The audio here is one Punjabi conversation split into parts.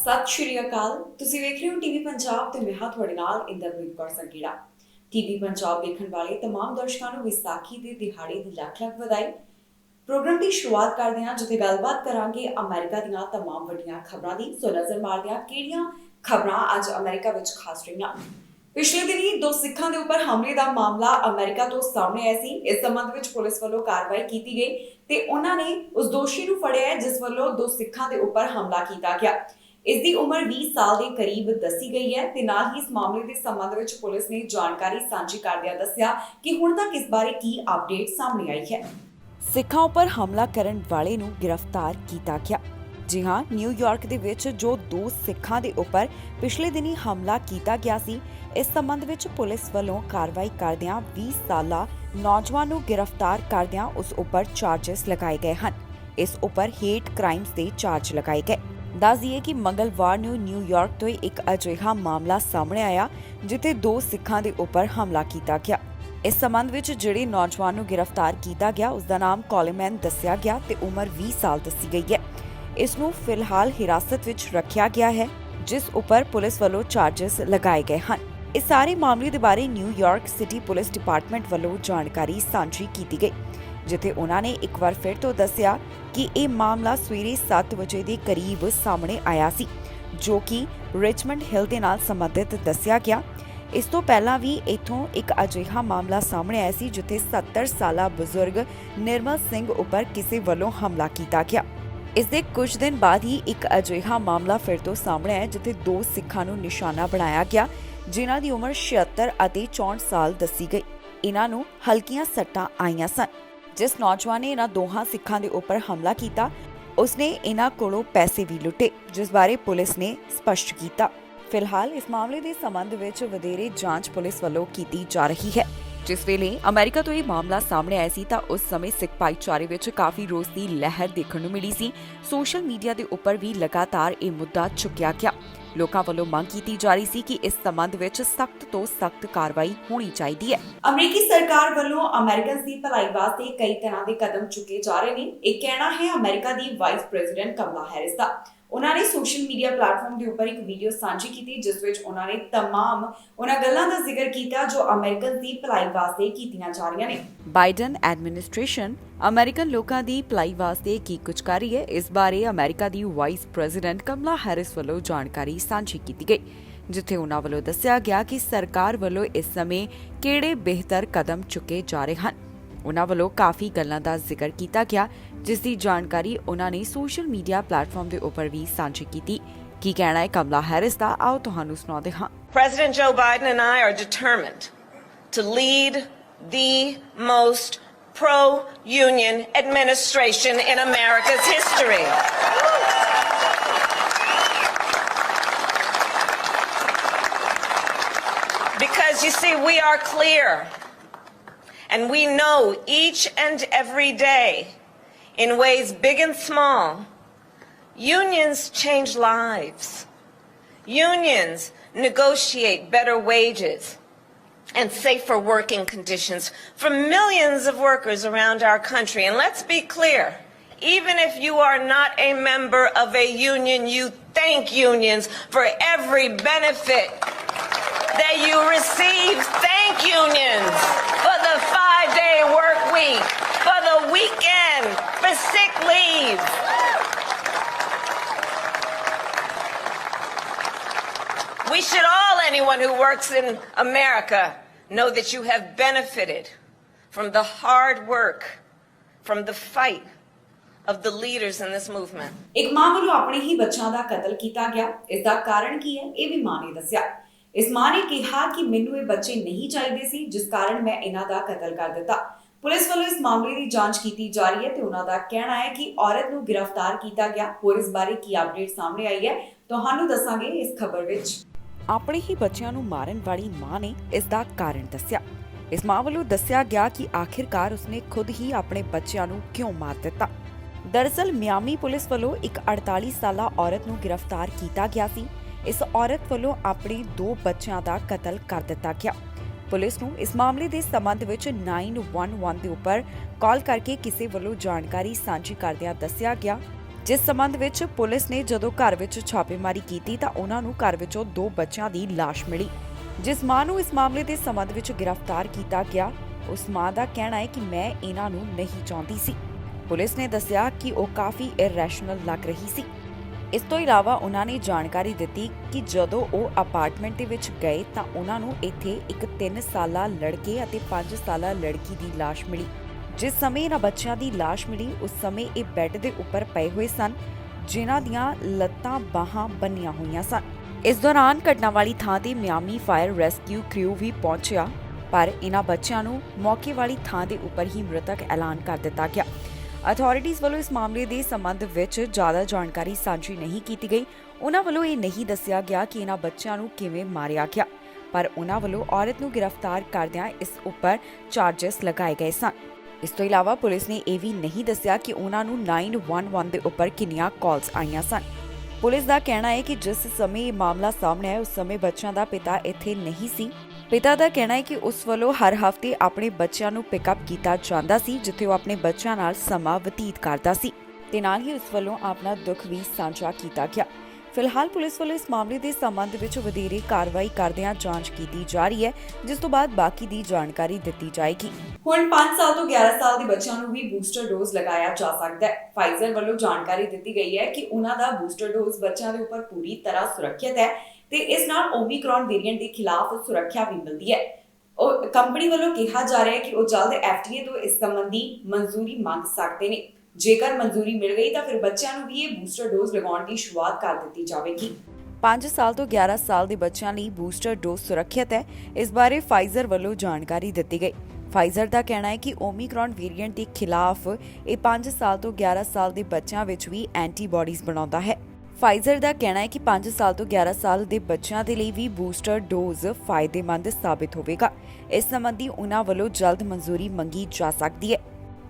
ਸਤਿ ਸ਼੍ਰੀ ਅਕਾਲ। ਤੁਸੀਂ ਵੇਖ ਰਹੇ ਹੋ ਟੀਵੀ ਪੰਜਾਬ ਤੇ ਮੈਂ ਹਾਂ ਤੁਹਾਡੇ ਨਾਲ ਇੰਦਰਪ੍ਰੀਤ ਕੌਰ ਸੰਗੀੜਾ। ਟੀਵੀ ਪੰਜਾਬ ਦੇਖਣ ਵਾਲੇ तमाम ਦਰਸ਼ਕਾਂ ਨੂੰ ਵਿਸਾਖੀ ਦੇ ਦਿਹਾੜੇ ਦੀ ਲੱਖ-ਲੱਖ ਵਧਾਈ। ਪ੍ਰੋਗਰਾਮ ਦੀ ਸ਼ੁਰੂਆਤ ਕਰਦੇ ਹਾਂ ਜਿੱਥੇ ਗੱਲਬਾਤ ਕਰਾਂਗੇ ਅਮਰੀਕਾ ਦੀਆਂ तमाम ਵੱਡੀਆਂ ਖਬਰਾਂ ਦੀ। ਸੋ ਨਜ਼ਰ ਮਾਰਦੇ ਹਾਂ ਕਿਹੜੀਆਂ ਖਬਰਾਂ ਅੱਜ ਅਮਰੀਕਾ ਵਿੱਚ ਖਾਸ ਰਹੀਆਂ। ਪਿਛਲੇ ਦਿਨੀ 2 ਸਿੱਖਾਂ ਦੇ ਉੱਪਰ ਹਮਲੇ ਦਾ ਮਾਮਲਾ ਅਮਰੀਕਾ ਤੋਂ ਸਾਹਮਣੇ ਆਇਆ ਸੀ। ਇਸ ਸੰਬੰਧ ਵਿੱਚ ਪੁਲਿਸ ਵੱਲੋਂ ਕਾਰਵਾਈ ਕੀਤੀ ਗਈ ਤੇ ਉਹਨਾਂ ਨੇ ਉਸ ਦੋਸ਼ੀ ਨੂੰ ਫੜਿਆ ਜਿਸ ਵੱਲੋਂ 2 ਸਿੱਖਾਂ ਦੇ ਉੱਪਰ ਹਮਲਾ ਕੀਤਾ ਗਿਆ। ਇਸ ਦੀ ਉਮਰ 20 ਸਾਲ ਦੇ ਕਰੀਬ ਦੱਸੀ ਗਈ ਹੈ ਤੇ ਨਾਲ ਹੀ ਇਸ ਮਾਮਲੇ ਦੇ ਸੰਬੰਧ ਵਿੱਚ ਪੁਲਿਸ ਨੇ ਜਾਣਕਾਰੀ ਸਾਂਝੀ ਕਰਦਿਆਂ ਦੱਸਿਆ ਕਿ ਹੁਣ ਤੱਕ ਇਸ ਬਾਰੇ ਕੀ ਅਪਡੇਟ ਸਾਹਮਣੇ ਆਈ ਹੈ। ਸਿੱਖਾਂ ਉੱਪਰ ਹਮਲਾ ਕਰਨ ਵਾਲੇ ਨੂੰ ਗ੍ਰਿਫਤਾਰ ਕੀਤਾ ਗਿਆ। ਜੀ ਹਾਂ, ਨਿਊਯਾਰਕ ਦੇ ਵਿੱਚ ਜੋ 2 ਸਿੱਖਾਂ ਦੇ ਉੱਪਰ ਪਿਛਲੇ ਦਿਨੀ ਹਮਲਾ ਕੀਤਾ ਗਿਆ ਸੀ, ਇਸ ਸੰਬੰਧ ਵਿੱਚ ਪੁਲਿਸ ਵੱਲੋਂ ਕਾਰਵਾਈ ਕਰਦਿਆਂ 20 ਸਾਲਾ ਨੌਜਵਾਨ ਨੂੰ ਗ੍ਰਿਫਤਾਰ ਕਰਦਿਆਂ ਉਸ ਉੱਪਰ ਚਾਰਜਸ ਲਗਾਏ ਗਏ ਹਨ। ਇਸ ਉੱਪਰ ਹੇਟ ਕ੍ਰਾਈਮਸ ਦੇ ਚਾਰਜ ਲਗਾਏ ਗਏ। ਦੱਸ ਦਈਏ ਕਿ ਮੰਗਲਵਾਰ ਨੂੰ ਨਿਊਯਾਰਕ ਤੋਂ ਇੱਕ ਅਜਿਹਾ ਮਾਮਲਾ ਸਾਹਮਣੇ ਆਇਆ ਜਿੱਥੇ 2 ਸਿੱਖਾਂ ਦੇ ਉੱਪਰ ਹਮਲਾ ਕੀਤਾ ਗਿਆ। ਇਸ ਸੰਬੰਧ ਵਿੱਚ ਜਿਹੜੇ ਨੌਜਵਾਨ ਨੂੰ ਗ੍ਰਿਫਤਾਰ ਕੀਤਾ ਗਿਆ ਉਸ ਦਾ ਨਾਮ ਕੋਲਮੈਨ ਦੱਸਿਆ ਗਿਆ ਤੇ ਉਮਰ 20 ਸਾਲ ਦੱਸੀ ਗਈ ਹੈ। ਇਸ ਨੂੰ ਫਿਲਹਾਲ ਹਿਰਾਸਤ ਵਿੱਚ ਰੱਖਿਆ ਗਿਆ ਹੈ ਜਿਸ ਉੱਪਰ ਪੁਲਿਸ ਵੱਲੋਂ ਚਾਰਜਸ ਲਗਾਏ ਗਏ ਹਨ। ਇਸ ਸਾਰੇ ਮਾਮਲੇ ਦੇ ਬਾਰੇ ਨਿਊਯਾਰਕ ਸਿਟੀ ਪੁਲਿਸ ਡਿਪਾਰਟਮੈਂਟ ਵੱਲੋਂ ਜਾਣਕਾਰੀ ਸਾਂਝੀ ਕੀਤੀ ਗਈ ਜਿੱਥੇ ਉਹਨਾਂ ਨੇ ਇੱਕ ਵਾਰ ਫਿਰ ਤੋਂ ਦੱਸਿਆ ਕਿ ਇਹ ਮਾਮਲਾ ਸਵੇਰੇ 7 ਵਜੇ ਦੇ ਕਰੀਬ ਸਾਹਮਣੇ ਆਇਆ ਸੀ ਜੋ ਕਿ ਰਿਚਮੰਡ ਹਿੱਲ ਦੇ ਨਾਲ ਸੰਬੰਧਿਤ ਦੱਸਿਆ ਗਿਆ। ਇਸ ਤੋਂ ਪਹਿਲਾਂ ਵੀ ਇੱਥੋਂ ਇੱਕ ਅਜਿਹਾ ਮਾਮਲਾ ਸਾਹਮਣੇ ਆਇਆ ਸੀ ਜਿੱਥੇ 70 ਸਾਲਾ ਬਜ਼ੁਰਗ ਨਿਰਮਲ ਸਿੰਘ ਉੱਪਰ ਕਿਸੇ ਵੱਲੋਂ ਹਮਲਾ ਕੀਤਾ ਗਿਆ। ਇਸ ਦੇ ਕੁਝ ਦਿਨ ਬਾਅਦ ਹੀ ਇੱਕ ਅਜਿਹਾ ਮਾਮਲਾ ਫਿਰ ਤੋਂ ਸਾਹਮਣੇ ਆਇਆ ਜਿੱਥੇ 2 ਸਿੱਖਾਂ ਨੂੰ ਨਿਸ਼ਾਨਾ ਬਣਾਇਆ ਗਿਆ ਜਿਨ੍ਹਾਂ ਦੀ ਉਮਰ 76 ਅਤੇ 64 ਸਾਲ ਦੱਸੀ ਗਈ। ਇਹਨਾਂ ਨੂੰ ਹਲਕੀਆਂ ਸੱਟਾਂ ਆਈਆਂ ਸਨ। ਜਿਸ ਨੌਜਵਾਨ ਨੇ ਇਹਨਾਂ ਦੋਹਾਂ ਸਿੱਖਾਂ ਦੇ ਉੱਪਰ ਹਮਲਾ ਕੀਤਾ ਉਸਨੇ ਇਹਨਾਂ ਕੋਲੋਂ ਪੈਸੇ ਵੀ ਲੁੱਟੇ ਜਿਸ ਬਾਰੇ ਪੁਲਿਸ ਨੇ ਸਪਸ਼ਟ ਕੀਤਾ। ਫਿਲਹਾਲ ਇਸ ਮਾਮਲੇ ਦੇ ਸੰਬੰਧ ਵਿੱਚ ਵਧੇਰੇ ਜਾਂਚ ਪੁਲਿਸ ਵੱਲੋਂ ਕੀਤੀ ਜਾ ਰਹੀ ਹੈ। ਜਿਸ ਵੇਲੇ ਅਮਰੀਕਾ ਤੋਂ ਇਹ ਮਾਮਲਾ ਸਾਹਮਣੇ ਆਇਆ ਸੀ ਤਾਂ ਉਸ ਸਮੇਂ ਸਿੱਖ ਭਾਈਚਾਰੇ ਵਿੱਚ ਕਾਫੀ ਰੋਸ ਦੀ ਲਹਿਰ ਦੇਖਣ ਨੂੰ ਮਿਲੀ ਸੀ। ਸੋਸ਼ਲ ਮੀਡੀਆ ਦੇ ਉੱਪਰ ਵੀ ਲਗਾਤਾਰ ਇਹ ਮੁੱਦਾ ਚੁੱਕਿਆ ਗਿਆ। ਲੋਕਾਂ ਵੱਲੋਂ ਮੰਗ ਕੀਤੀ ਜਾ ਰਹੀ ਸੀ ਕਿ ਇਸ ਸੰਬੰਧ ਵਿੱਚ ਸਖਤ ਤੋਂ ਸਖਤ ਕਾਰਵਾਈ ਹੋਣੀ ਚਾਹੀਦੀ ਹੈ। ਅਮਰੀਕੀ ਸਰਕਾਰ ਵੱਲੋਂ ਅਮਰੀਕਨਸ ਦੀ ਭਲਾਈ ਵਾਸਤੇ ਕਈ ਤਰ੍ਹਾਂ ਦੇ ਕਦਮ ਚੁੱਕੇ ਜਾ ਰਹੇ ਨੇ। ਇਹ ਕਹਿਣਾ ਹੈ ਅਮਰੀਕਾ ਦੀ ਵਾਈਸ ਪ੍ਰੈਜ਼ੀਡੈਂਟ ਕਮਲਾ ਹੈਰਿਸ ਦਾ। ਉਹਨਾਂ ਨੇ ਸੋਸ਼ਲ ਮੀਡੀਆ ਪਲੇਟਫਾਰਮ ਦੇ ਉੱਪਰ ਇੱਕ ਵੀਡੀਓ ਸਾਂਝੀ ਕੀਤੀ ਜਿਸ ਵਿੱਚ ਉਹਨਾਂ ਨੇ तमाम ਉਹਨਾਂ ਗੱਲਾਂ ਦਾ ਜ਼ਿਕਰ ਕੀਤਾ ਜੋ ਅਮਰੀਕਨ ਦੀ ਭਲਾਈ ਵਾਸਤੇ ਕੀਤੀਆਂ ਜਾ ਰਹੀਆਂ ਨੇ। ਬਾਈਡਨ ਐਡਮਿਨਿਸਟ੍ਰੇਸ਼ਨ ਅਮਰੀਕਨ ਲੋਕਾਂ ਦੀ ਭਲਾਈ ਵਾਸਤੇ ਕੀ ਕੁਝ ਕਰ ਰਹੀ ਹੈ, ਇਸ ਬਾਰੇ ਅਮਰੀਕਾ ਦੀ ਵਾਈਸ ਪ੍ਰੈਜ਼ੀਡੈਂਟ ਕਮਲਾ ਹੈਰਿਸ ਵੱਲੋਂ ਜਾਣਕਾਰੀ ਸਾਂਝੀ ਕੀਤੀ ਗਈ ਜਿੱਥੇ ਉਹਨਾਂ ਵੱਲੋਂ ਦੱਸਿਆ ਗਿਆ ਕਿ ਸਰਕਾਰ ਵੱਲੋਂ ਇਸ ਸਮੇਂ ਕਿਹੜੇ ਬਿਹਤਰ ਕਦਮ ਚੁੱਕੇ ਜਾ ਰਹੇ ਹਨ। ਉਹਨਾਂ ਵੱਲੋਂ ਕਾਫੀ ਗੱਲਾਂ ਦਾ ਜ਼ਿਕਰ ਕੀਤਾ ਗਿਆ ਜਿਸ ਦੀ ਜਾਣਕਾਰੀ ਉਹਨਾਂ ਨੇ ਸੋਸ਼ਲ ਮੀਡੀਆ ਪਲੇਟਫਾਰਮ ਦੇ ਉੱਪਰ ਵੀ ਸਾਂਝੀ ਕੀਤੀ। ਕੀ ਕਹਿਣਾ ਹੈ ਕਮਲਾ ਹੈਰਿਸ ਦਾ, ਆਓ ਤੁਹਾਨੂੰ ਸੁਣਾਉਂਦੇ ਹਾਂ। President Joe Biden and I are determined to lead the most pro-union administration in America's history. Because you see, we are clear. And we know each and every day, in ways big and small, unions change lives. Unions negotiate better wages and safer working conditions for millions of workers around our country. And let's be clear, even if you are not a member of a union, you thank unions for every benefit that you receive. Thank unions for the 5-day work week, for the weekend, for sick leave. We should all, anyone who works in America, know that you have benefited from the hard work, from the fight of the leaders in this movement. ਇੱਕ ਮਾਂ ਵੱਲੋਂ ਆਪਣੇ ਹੀ ਬੱਚਿਆਂ ਦਾ ਕਤਲ ਕੀਤਾ ਗਿਆ। ਇਸ ਦਾ ਕਾਰਨ ਕੀ ਹੈ ਇਹ ਵੀ ਮਾਂ ਨੇ ਦੱਸਿਆ। ਇਸ ਮਾਂ ਨੇ ਕਿਹਾ ਕਿ ਮੈਨੂੰ ਇਹ ਬੱਚੇ ਨਹੀਂ ਚਾਹੀਦੇ ਸੀ ਜਿਸ ਕਾਰਨ ਮੈਂ ਇਹਨਾਂ ਦਾ ਕਤਲ ਕਰ ਦਿੱਤਾ। ਪੁਲਿਸ ਵੱਲੋਂ ਇਸ ਮਾਮਲੇ ਦੀ ਜਾਂਚ ਕੀਤੀ ਜਾ ਰਹੀ ਹੈ ਤੇ ਉਹਨਾਂ ਦਾ ਕਹਿਣਾ ਹੈ ਕਿ ਔਰਤ ਨੂੰ ਗ੍ਰਿਫਤਾਰ ਕੀਤਾ ਗਿਆ। ਹੋਰ ਇਸ ਬਾਰੇ ਕੀ ਅਪਡੇਟ ਸਾਹਮਣੇ ਆਈ ਹੈ ਤੁਹਾਨੂੰ ਦੱਸਾਂਗੇ ਇਸ ਖਬਰ ਵਿੱਚ। ਆਪਣੇ ਹੀ ਬੱਚਿਆਂ ਨੂੰ ਮਾਰਨ ਵਾਲੀ ਮਾਂ ਨੇ ਇਸ ਦਾ ਕਾਰਨ ਦੱਸਿਆ। ਇਸ ਮਾਂ ਵੱਲੋਂ ਦੱਸਿਆ ਗਿਆ ਕਿ ਆਖਿਰਕਾਰ ਉਸਨੇ ਖੁਦ ਹੀ ਆਪਣੇ ਬੱਚਿਆਂ ਨੂੰ ਕਿਉਂ ਮਾਰ ਦਿੱਤਾ। ਦਰਅਸਲ ਮਿਆਮੀ ਪੁਲਿਸ ਵੱਲੋਂ ਇੱਕ 48 ਸਾਲਾ ਔਰਤ ਨੂੰ ਗ੍ਰਿਫਤਾਰ ਕੀਤਾ ਗਿਆ ਸੀ। ਇਸ ਔਰਤ ਵੱਲੋਂ ਆਪਣੇ 2 ਬੱਚਿਆਂ ਦਾ ਕਤਲ ਕਰ ਦਿੱਤਾ ਗਿਆ। ਪੁਲਿਸ ਨੂੰ ਇਸ ਮਾਮਲੇ ਦੇ ਸੰਬੰਧ ਵਿੱਚ 911 ਦੇ ਉੱਪਰ ਕਾਲ ਕਰਕੇ ਕਿਸੇ ਵੱਲੋਂ ਜਾਣਕਾਰੀ ਸਾਂਝੀ ਕਰਦਿਆਂ ਦੱਸਿਆ ਗਿਆ ਜਿਸ ਸੰਬੰਧ ਵਿੱਚ ਪੁਲਿਸ ਨੇ ਜਦੋਂ ਘਰ ਵਿੱਚ ਛਾਪੇਮਾਰੀ ਕੀਤੀ ਤਾਂ ਉਹਨਾਂ ਨੂੰ ਘਰ ਵਿੱਚੋਂ 2 ਬੱਚਿਆਂ ਦੀ ਲਾਸ਼ ਮਿਲੀ। ਜਿਸ ਮਾਂ ਨੂੰ ਇਸ ਮਾਮਲੇ ਦੇ ਸੰਬੰਧ ਵਿੱਚ ਗ੍ਰਿਫਤਾਰ ਕੀਤਾ ਗਿਆ, ਉਸ ਮਾਂ ਦਾ ਕਹਿਣਾ ਹੈ ਕਿ ਮੈਂ ਇਹਨਾਂ ਨੂੰ ਨਹੀਂ ਚਾਹੁੰਦੀ ਸੀ। ਪੁਲਿਸ ਨੇ ਦੱਸਿਆ ਕਿ ਉਹ ਕਾਫੀ ਇਰੈਸ਼ਨਲ ਲੱਗ ਰਹੀ ਸੀ। ਇਸ ਤੋਂ ਇਲਾਵਾ ਉਹਨਾਂ ਨੇ ਜਾਣਕਾਰੀ ਦਿੱਤੀ ਕਿ ਜਦੋਂ ਉਹ ਅਪਾਰਟਮੈਂਟ ਦੇ ਵਿੱਚ ਗਏ ਤਾਂ ਉਹਨਾਂ ਨੂੰ ਇੱਥੇ ਇੱਕ 3 ਸਾਲਾ ਲੜਕੇ ਅਤੇ 5 ਸਾਲਾ ਲੜਕੀ ਦੀ ਲਾਸ਼ ਮਿਲੀ। ਜਿਸ ਸਮੇਂ ਇਹਨਾਂ ਬੱਚਿਆਂ ਦੀ ਲਾਸ਼ ਮਿਲੀ ਉਸ ਸਮੇਂ ਇਹ ਬੈੱਡ ਦੇ ਉੱਪਰ ਪਏ ਹੋਏ ਸਨ, ਜਿਨ੍ਹਾਂ ਦੀਆਂ ਲੱਤਾਂ ਬਾਹਾਂ ਬੰਨੀਆਂ ਹੋਈਆਂ ਸਨ। ਇਸ ਦੌਰਾਨ ਘਟਨਾ ਵਾਲੀ ਥਾਂ ਤੇ ਮਿਆਮੀ ਫਾਇਰ ਰੈਸਕਿਊ ਕ੍ਰਿਊ ਵੀ ਪਹੁੰਚਿਆ, ਪਰ ਇਹਨਾਂ ਬੱਚਿਆਂ ਨੂੰ ਮੌਕੇ ਵਾਲੀ ਥਾਂ ਦੇ ਉੱਪਰ ਹੀ ਮ੍ਰਿਤਕ ਐਲਾਨ ਕਰ ਦਿੱਤਾ ਗਿਆ। ਅਥਾਰਟੀਜ਼ ਵੱਲੋਂ ਇਸ ਮਾਮਲੇ ਦੇ ਸੰਬੰਧ ਵਿੱਚ ਜ਼ਿਆਦਾ ਜਾਣਕਾਰੀ ਸਾਂਝੀ ਨਹੀਂ ਕੀਤੀ ਗਈ। ਉਹਨਾਂ ਵੱਲੋਂ ਇਹ ਨਹੀਂ ਦੱਸਿਆ ਗਿਆ ਕਿ ਇਹਨਾਂ ਬੱਚਿਆਂ ਨੂੰ ਕਿਵੇਂ ਮਾਰਿਆ ਗਿਆ, ਪਰ ਉਹਨਾਂ ਵੱਲੋਂ ਔਰਤ ਨੂੰ ਗ੍ਰਿਫਤਾਰ ਕਰਦਿਆਂ ਇਸ ਉੱਪਰ ਚਾਰਜਸ ਲਗਾਏ ਗਏ ਸਨ। ਇਸ ਤੋਂ ਇਲਾਵਾ ਪੁਲਿਸ ਨੇ ਇਹ ਵੀ ਨਹੀਂ ਦੱਸਿਆ ਕਿ ਉਹਨਾਂ ਨੂੰ 911 ਦੇ ਉੱਪਰ ਕਿੰਨੀਆਂ ਕਾਲਸ ਆਈਆਂ ਸਨ। ਪੁਲਿਸ ਦਾ ਕਹਿਣਾ ਹੈ ਕਿ ਜਿਸ ਸਮੇਂ ਇਹ ਮਾਮਲਾ ਸਾਹਮਣੇ ਆਇਆ ਉਸ ਸਮੇਂ ਬੱਚਿਆਂ ਦਾ ਪਿਤਾ ਇੱਥੇ ਨਹੀਂ ਸੀ। ਪਿਤਾ ਦਾ ਕਹਿਣਾ ਹੈ ਕਿ ਉਸ ਵੱਲੋਂ ਹਰ ਹਫ਼ਤੇ ਆਪਣੇ ਬੱਚਿਆਂ ਨੂੰ ਪਿਕਅਪ ਕੀਤਾ ਜਾਂਦਾ ਸੀ, ਜਿੱਥੇ ਉਹ ਆਪਣੇ ਬੱਚਿਆਂ ਨਾਲ ਸਮਾਂ ਬਤੀਤ ਕਰਦਾ ਸੀ ਤੇ ਨਾਲ ਹੀ ਉਸ ਵੱਲੋਂ ਆਪਣਾ ਦੁੱਖ ਵੀ ਸਾਂਝਾ ਕੀਤਾ ਗਿਆ। ਫਿਲਹਾਲ ਪੁਲਿਸ ਵੱਲੋਂ ਇਸ ਮਾਮਲੇ ਦੇ ਸੰਬੰਧ ਵਿੱਚ ਵਧੇਰੇ ਕਾਰਵਾਈ ਕਰਦਿਆਂ ਜਾਂਚ ਕੀਤੀ ਜਾ ਰਹੀ ਹੈ, ਜਿਸ ਤੋਂ ਬਾਅਦ ਬਾਕੀ ਦੀ ਜਾਣਕਾਰੀ ਦਿੱਤੀ ਜਾਏਗੀ। ਹੁਣ 5 ਸਾਲ ਤੋਂ 11 ਸਾਲ ਦੇ ਬੱਚਿਆਂ ਨੂੰ ਵੀ ਬੂਸਟਰ ਡੋਜ਼ ਲਗਾਇਆ ਜਾ ਸਕਦਾ ਹੈ। ਫਾਈਜ਼ਰ ਵੱਲੋਂ ਜਾਣਕਾਰੀ ਦਿੱਤੀ ਗਈ ਹੈ ਕਿ ਉਹਨਾਂ ਦਾ ਬੂਸਟਰ ਡੋਜ਼ ਬੱਚਿਆਂ ਦੇ ਉੱਪਰ ਪੂਰੀ ਤਰ੍ਹਾਂ ਸੁਰੱਖਿਅਤ ਹੈ ਤੇ ਇਸ ਨਾਲ ਓਮਿਕਰੌਨ ਵੇਰੀਐਂਟ ਦੇ ਖਿਲਾਫ ਸੁਰੱਖਿਆ ਵੀ ਮਿਲਦੀ ਹੈ। ਉਹ ਕੰਪਨੀ ਵੱਲੋਂ ਕਿਹਾ ਜਾ ਰਿਹਾ ਹੈ ਕਿ ਉਹ ਜਲਦ FDA ਤੋਂ ਇਸ ਸੰਬੰਧੀ ਮਨਜ਼ੂਰੀ ਮੰਗ ਸਕਦੇ ਨੇ। ਜੇਕਰ ਮਨਜ਼ੂਰੀ ਮਿਲ ਗਈ ਤਾਂ ਫਿਰ ਬੱਚਿਆਂ ਨੂੰ ਵੀ ਇਹ ਬੂਸਟਰ ਡੋਜ਼ ਲਗਾਉਣ ਦੀ ਸ਼ੁਰੂਆਤ ਕਰ ਦਿੱਤੀ ਜਾਵੇਗੀ। 5 ਸਾਲ ਤੋਂ 11 ਸਾਲ ਦੇ ਬੱਚਿਆਂ ਲਈ ਬੂਸਟਰ ਡੋਜ਼ ਸੁਰੱਖਿਅਤ ਹੈ। ਇਸ ਬਾਰੇ ਫਾਈਜ਼ਰ ਵੱਲੋਂ ਜਾਣਕਾਰੀ ਦਿੱਤੀ ਗਈ। ਫਾਈਜ਼ਰ ਦਾ ਕਹਿਣਾ ਹੈ ਕਿ ਓਮਿਕਰੌਨ ਵੇਰੀਐਂਟ ਦੇ ਖਿਲਾਫ ਇਹ 5 ਸਾਲ ਤੋਂ 11 ਸਾਲ ਦੇ ਬੱਚਿਆਂ ਵਿੱਚ ਵੀ ਐਂਟੀਬਾਡੀਜ਼ ਬਣਾਉਂਦਾ ਹੈ। ਫਾਈਜ਼ਰ ਦਾ ਕਹਿਣਾ ਹੈ ਕਿ 5 ਸਾਲ ਤੋਂ 11 ਸਾਲ ਦੇ ਬੱਚਿਆਂ ਦੇ ਲਈ ਵੀ ਬੂਸਟਰ ਡੋਜ਼ ਫਾਇਦੇਮੰਦ ਸਾਬਿਤ ਹੋਵੇਗਾ। ਇਸ ਸੰਬੰਧੀ ਉਹਨਾਂ ਵੱਲੋਂ ਜਲਦ ਮਨਜ਼ੂਰੀ ਮੰਗੀ ਜਾ ਸਕਦੀ ਹੈ।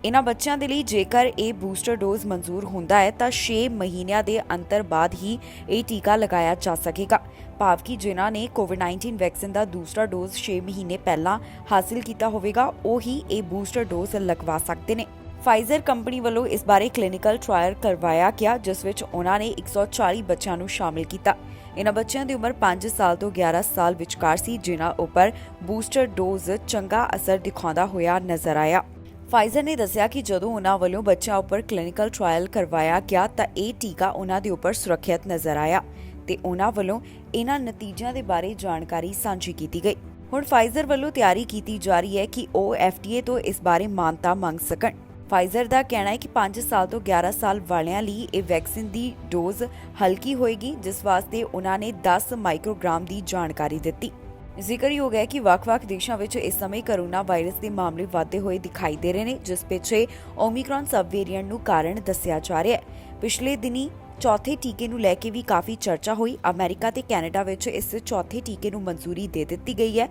ਇਹਨਾਂ ਬੱਚਿਆਂ ਦੇ ਲਈ ਜੇਕਰ ਇਹ ਬੂਸਟਰ ਡੋਜ਼ ਮਨਜ਼ੂਰ ਹੁੰਦਾ ਹੈ ਤਾਂ 6 ਮਹੀਨਿਆਂ ਦੇ ਅੰਤਰ ਬਾਅਦ ਹੀ ਇਹ ਟੀਕਾ ਲਗਾਇਆ ਜਾ ਸਕੇਗਾ। ਭਾਵ ਕਿ ਜਿਨ੍ਹਾਂ ਨੇ ਕੋਵਿਡ-19 ਵੈਕਸੀਨ ਦਾ ਦੂਸਰਾ ਡੋਜ਼ 6 ਮਹੀਨੇ ਪਹਿਲਾਂ ਹਾਸਿਲ ਕੀਤਾ ਹੋਵੇਗਾ, ਉਹ ਹੀ ਇਹ ਬੂਸਟਰ ਡੋਜ਼ ਲਗਵਾ ਸਕਦੇ ਨੇ। ਫਾਈਜ਼ਰ ਕੰਪਨੀ ਵੱਲੋਂ ਇਸ ਬਾਰੇ ਕਲੀਨਿਕਲ ਟ੍ਰਾਇਲ ਕਰਵਾਇਆ ਗਿਆ, ਜਿਸ ਵਿੱਚ ਉਹਨਾਂ ਨੇ 140 ਬੱਚਿਆਂ ਨੂੰ ਸ਼ਾਮਿਲ ਕੀਤਾ। ਇਹਨਾਂ ਬੱਚਿਆਂ ਦੀ ਉਮਰ 5 ਸਾਲ ਤੋਂ 11 ਸਾਲ ਵਿਚਕਾਰ ਸੀ, ਜਿਨ੍ਹਾਂ ਉੱਪਰ ਬੂਸਟਰ ਡੋਜ਼ ਚੰਗਾ ਅਸਰ ਦਿਖਾਉਂਦਾ ਹੋਇਆ ਨਜ਼ਰ ਆਇਆ। ਫਾਈਜ਼ਰ ਨੇ ਦੱਸਿਆ ਕਿ ਜਦੋਂ ਉਹਨਾਂ ਵੱਲੋਂ ਬੱਚਿਆਂ ਉੱਪਰ ਕਲੀਨਿਕਲ ਟ੍ਰਾਇਲ ਕਰਵਾਇਆ ਗਿਆ ਤਾਂ ਇਹ ਟੀਕਾ ਉਹਨਾਂ ਦੇ ਉੱਪਰ ਸੁਰੱਖਿਅਤ ਨਜ਼ਰ ਆਇਆ ਤੇ ਉਹਨਾਂ ਵੱਲੋਂ ਇਹਨਾਂ ਨਤੀਜਿਆਂ ਦੇ ਬਾਰੇ ਜਾਣਕਾਰੀ ਸਾਂਝੀ ਕੀਤੀ ਗਈ। ਹੁਣ ਫਾਈਜ਼ਰ ਵੱਲੋਂ ਤਿਆਰੀ ਕੀਤੀ ਜਾ ਰਹੀ ਹੈ ਕਿ ਉਹ FDA ਤੋਂ ਇਸ ਬਾਰੇ ਮਾਨਤਾ ਮੰਗ ਸਕਣ। ਫਾਈਜ਼ਰ ਦਾ ਕਹਿਣਾ ਹੈ ਕਿ 5 ਸਾਲ ਤੋਂ 11 ਸਾਲ ਵਾਲਿਆਂ ਲਈ ਇਹ ਵੈਕਸੀਨ ਦੀ ਡੋਜ਼ ਹਲਕੀ ਹੋਏਗੀ, ਜਿਸ ਵਾਸਤੇ ਉਹਨਾਂ ਨੇ 10 ਮਾਈਕਰੋਗ੍ਰਾਮ ਦੀ ਜਾਣਕਾਰੀ ਦਿੱਤੀ। ਜ਼ਿਕਰਯੋਗ ਹੈ ਕਿ ਵੱਖ-ਵੱਖ ਦੇਸ਼ਾਂ ਵਿੱਚ ਇਸ ਸਮੇਂ ਕੋਰੋਨਾ ਵਾਇਰਸ ਦੇ ਮਾਮਲੇ ਵਧਦੇ ਹੋਏ ਦਿਖਾਈ ਦੇ ਰਹੇ ਨੇ, ਜਿਸ ਪਿੱਛੇ ਓਮਿਕਰੌਨ ਸਬ ਵੇਰੀਐਂਟ ਨੂੰ ਕਾਰਨ ਦੱਸਿਆ ਜਾ ਰਿਹਾ ਹੈ। ਪਿਛਲੇ ਦਿਨੀ ਚੌਥੇ ਟੀਕੇ ਨੂੰ ਲੈ ਕੇ ਵੀ ਕਾਫੀ ਚਰਚਾ ਹੋਈ। ਅਮਰੀਕਾ ਤੇ ਕੈਨੇਡਾ ਵਿੱਚ ਇਸ ਚੌਥੇ ਟੀਕੇ ਨੂੰ ਮਨਜ਼ੂਰੀ ਦੇ ਦਿੱਤੀ ਗਈ ਹੈ।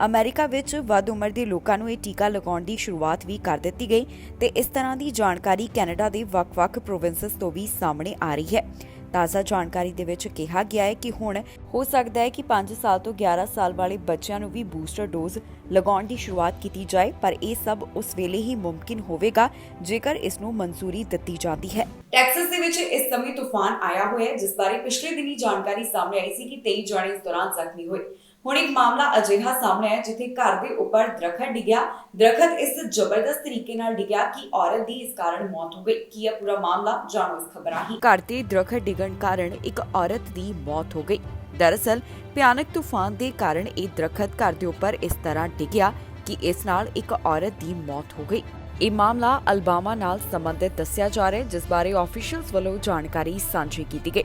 ਅਮਰੀਕਾ ਵਿੱਚ ਵੱਧ ਉਮਰ ਦੇ ਲੋਕਾਂ ਨੂੰ ਇਹ ਟੀਕਾ ਲਗਾਉਣ ਦੀ ਸ਼ੁਰੂਆਤ ਵੀ ਕਰ ਦਿੱਤੀ ਗਈ ਤੇ ਇਸ ਤਰ੍ਹਾਂ ਦੀ ਜਾਣਕਾਰੀ ਕੈਨੇਡਾ ਦੇ ਵੱਖ-ਵੱਖ ਪ੍ਰੋਵਿੰਸਸ ਤੋਂ ਵੀ ਸਾਹਮਣੇ ਆ ਰਹੀ ਹੈ। ਤਾਜ਼ਾ ਜਾਣਕਾਰੀ ਦੇ ਵਿੱਚ ਕਿਹਾ ਗਿਆ ਹੈ ਕਿ ਹੁਣ ਹੋ ਸਕਦਾ ਹੈ ਕਿ 5 ਸਾਲ ਤੋਂ 11 ਸਾਲ ਵਾਲੇ ਬੱਚਿਆਂ ਨੂੰ ਵੀ ਬੂਸਟਰ ਡੋਜ਼ ਲਗਾਉਣ ਦੀ ਸ਼ੁਰੂਆਤ ਕੀਤੀ ਜਾਏ, ਪਰ ਇਹ ਸਭ ਉਸ ਵੇਲੇ ਹੀ ਮੁਮਕਿਨ ਹੋਵੇਗਾ ਜੇਕਰ ਇਸ ਨੂੰ ਮਨਜ਼ੂਰੀ ਦਿੱਤੀ ਜਾਂਦੀ ਹੈ। ਟੈਕਸਸ ਦੇ ਵਿੱਚ ਇਸ ਸਮੇਂ ਤੂਫਾਨ ਆਇਆ ਹੋਇਆ ਹੈ, ਜਿਸ ਬਾਰੇ ਪਿਛਲੇ ਦਿਨੀ ਜਾਣਕਾਰੀ ਸਾਹਮਣੇ ਆਈ ਸੀ ਕਿ 23 ਜਣੇ ਇਸ ਦੌਰਾਨ ਜ਼ਖਮੀ ਹੋਏ। ਹੁਣ ਇੱਕ ਮਾਮਲਾ ਅਜਿਹਾ ਸਾਹਮਣੇ ਆਇਆ ਜਿੱਥੇ ਘਰ ਦੇ ਉੱਪਰ ਦਰਖਤ ਡਿੱਗਿਆ। ਦਰਖਤ ਇਸ ਜ਼ਬਰਦਸਤ ਤਰੀਕੇ ਨਾਲ ਡਿੱਗਿਆ ਕਿ ਔਰਤ ਦੀ ਇਸ ਕਾਰਨ ਮੌਤ ਹੋ ਗਈ। ਕੀ ਹੈ ਪੂਰਾ ਮਾਮਲਾ, ਜਾਣੋ ਇਸ ਖਬਰ ਰਾਹੀਂ। ਘਰ ਤੇ ਦਰਖਤ ਡਿੱਗਣ ਕਾਰਨ ਇੱਕ ਔਰਤ ਦੀ ਮੌਤ ਹੋ ਗਈ। ਦਰਅਸਲ ਭਿਆਨਕ ਤੂਫਾਨ ਦੇ ਕਾਰਨ ਇਹ ਦਰਖਤ ਘਰ ਦੇ ਉੱਪਰ ਇਸ ਤਰ੍ਹਾਂ ਡਿੱਗਿਆ ਕਿ ਇਸ ਨਾਲ ਇੱਕ ਔਰਤ ਦੀ ਮੌਤ ਹੋ ਗਈ। ਇਹ ਮਾਮਲਾ ਅਲਬਾਮਾ ਨਾਲ ਸੰਬੰਧਿਤ ਦੱਸਿਆ ਜਾ ਰਿਹਾ ਹੈ, ਜਿਸ ਬਾਰੇ ਆਫੀਸ਼ੀਅਲਸ ਵੱਲੋਂ ਜਾਣਕਾਰੀ ਸਾਂਝੀ ਕੀਤੀ ਗਈ।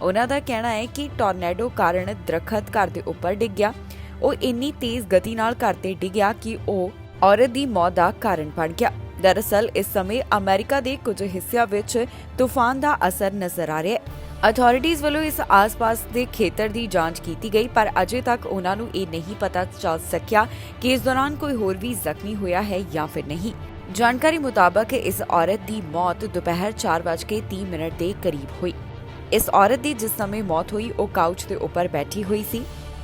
ਉਹਨਾਂ ਦਾ ਕਹਿਣਾ ਹੈ ਕਿ ਟੋਰਨੇਡੋ ਕਾਰਨ ਦਰਖਤ ਘਰ ਦੇ ਉੱਪਰ ਡਿੱਗ ਗਿਆ। ਉਹ ਇੰਨੀ ਤੇਜ਼ ਗਤੀ ਨਾਲ ਘਰ ਤੇ ਡਿੱਗਿਆ ਕਿ ਉਹ ਔਰਤ ਦੀ ਮੌਤ ਦਾ ਕਾਰਨ ਬਣ ਗਿਆ। ਦਰਅਸਲ ਇਸ ਸਮੇਂ ਅਮਰੀਕਾ ਦੇ ਕੁਝ ਹਿੱਸਿਆਂ ਵਿੱਚ ਤੂਫਾਨ ਦਾ ਅਸਰ ਨਜ਼ਰ ਆ ਰਿਹਾ ਹੈ। ਅਥਾਰਟੀਜ਼ ਵੱਲੋਂ ਇਸ ਆਸ-ਪਾਸ ਦੇ ਖੇਤਰ ਦੀ ਜਾਂਚ ਕੀਤੀ ਗਈ, ਪਰ ਅਜੇ ਤੱਕ ਉਹਨਾਂ ਨੂੰ ਇਹ ਨਹੀਂ ਪਤਾ ਚੱਲ ਸਕਿਆ ਕਿ ਇਸ ਦੌਰਾਨ ਕੋਈ ਹੋਰ ਵੀ ਜ਼ਖਮੀ ਹੋਇਆ ਹੈ ਜਾਂ ਫਿਰ ਨਹੀਂ। ਜਾਣਕਾਰੀ ਮੁਤਾਬਕ ਇਸ ਔਰਤ ਦੀ ਮੌਤ ਦੁਪਹਿਰ 4:30 ਦੇ ਕਰੀਬ ਹੋਈ। ਇਸ ਔਰਤ ਦੀ ਜਿਸ ਸਮੇਂ ਮੌਤ ਹੋਈ ਉਹ ਕਾਊਚ ਦੇ ਉੱਪਰ ਬੈਠੀ ਹੋਈ ਸੀ।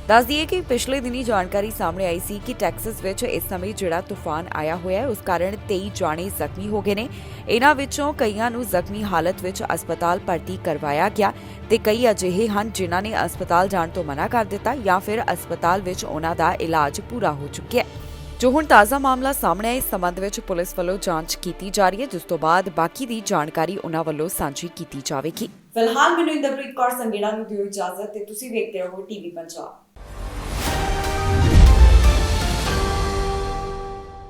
ਦੱਸ ਦਈਏ ਕਿ ਪਿਛਲੇ ਦਿਨੀ ਜਾਣਕਾਰੀ ਸਾਹਮਣੇ ਆਈ ਸੀ ਕਿ ਟੈਕਸਸ ਵਿੱਚ ਇਸ ਸਮੇਂ ਜਿਹੜਾ ਤੂਫਾਨ ਆਇਆ ਹੋਇਆ ਹੈ ਉਸ ਕਾਰਨ 23 ਜਾਣੇ ਜ਼ਖਮੀ ਹੋ ਗਏ ਨੇ। ਇਹਨਾਂ ਵਿੱਚੋਂ ਕਈਆਂ ਨੂੰ ਜ਼ਖਮੀ ਹਾਲਤ ਵਿੱਚ ਹਸਪਤਾਲ ਭਰਤੀ ਕਰਵਾਇਆ ਗਿਆ ਤੇ ਕਈ ਅਜਿਹੇ ਹਨ ਜਿਨ੍ਹਾਂ ਨੇ ਹਸਪਤਾਲ ਜਾਣ ਤੋਂ ਮਨਾ ਕਰ ਦਿੱਤਾ ਜਾਂ ਫਿਰ ਹਸਪਤਾਲ ਵਿੱਚ ਉਹਨਾਂ ਦਾ ਇਲਾਜ ਪੂਰਾ ਹੋ ਚੁੱਕਿਆ ਹੈ। ਜੋ ਹੁਣ ਤਾਜ਼ਾ ਮਾਮਲਾ ਸਾਹਮਣੇ ਆਇਆ, ਇਸ ਸੰਬੰਧ ਵਿੱਚ ਪੁਲਿਸ ਵੱਲੋਂ ਜਾਂਚ ਕੀਤੀ ਜਾ ਰਹੀ ਹੈ, ਜਿਸ ਤੋਂ ਬਾਅਦ ਬਾਕੀ ਦੀ ਜਾਣਕਾਰੀ ਉਹਨਾਂ ਵੱਲੋਂ ਸਾਂਝੀ ਕੀਤੀ ਜਾਵੇਗੀ। ਫਿਲਹਾਲ ਮੈਨੂੰ ਇੰਦਰਪ੍ਰੀਤ ਕੌਰ ਸੰਗੇੜਾ ਨੂੰ ਦਿਓ ਇਜਾਜ਼ਤ ਤੇ ਤੁਸੀਂ ਵੇਖਦੇ ਰਹੋ ਟੀਵੀ ਪੰਜਾਬ।